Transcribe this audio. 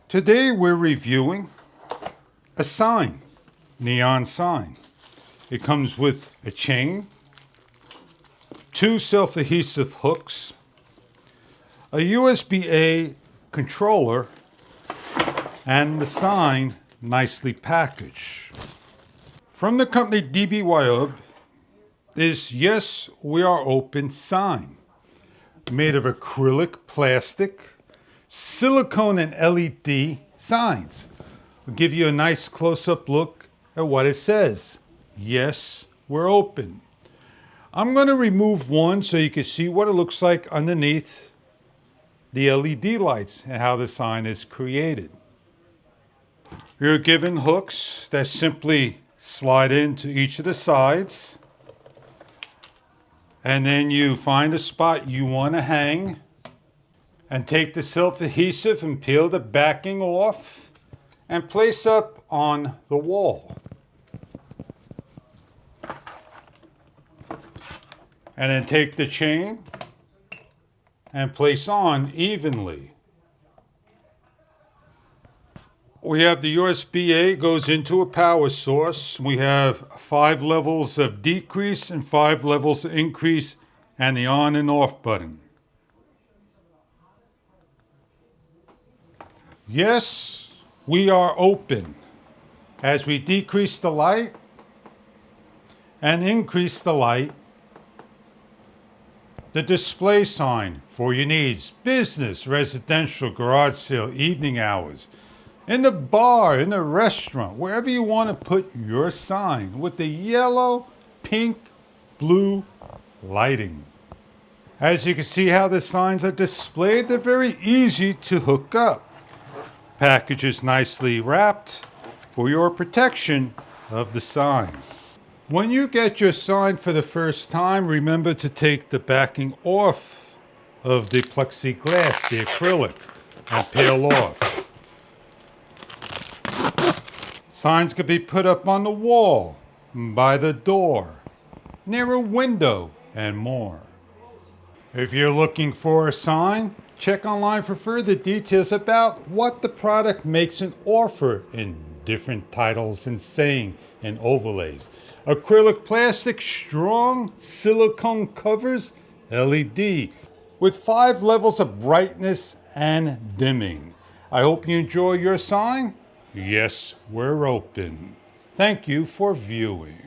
Today we're reviewing a sign, neon sign. It comes with a chain, 2 self-adhesive hooks, a USB-A controller, and the sign nicely packaged. From the company DBYOB is Yes, We Are Open sign, made of acrylic, plastic, silicone, and LED signs. We'll give you a nice close-up look at what it says. Yes, we're open. I'm going to remove one so you can see what it looks like underneath the LED lights and how the sign is created. You're given hooks that simply slide into each of the sides, and then you find a spot you want to hang and take the self-adhesive and peel the backing off and place up on the wall. And then take the chain and place on evenly. We have the USB-A goes into a power source. We have 5 levels of decrease and 5 levels of increase, and the on and off button. Yes, we are open. As we decrease the light and increase the light, the display sign for your needs, business, residential, garage sale, evening hours, in the bar, in the restaurant, wherever you want to put your sign with the yellow, pink, blue lighting. As you can see how the signs are displayed, they're very easy to hook up. Package is nicely wrapped for your protection of the sign. When you get your sign for the first time, remember to take the backing off of the plexiglass, the acrylic, and peel off. Signs could be put up on the wall, by the door, near a window, and more. If you're looking for a sign, check online for further details about what the product makes an offer in different titles and saying and overlays. Acrylic plastic, strong silicone covers, LED, with 5 levels of brightness and dimming. I hope you enjoy your sign. Yes, we're open. Thank you for viewing.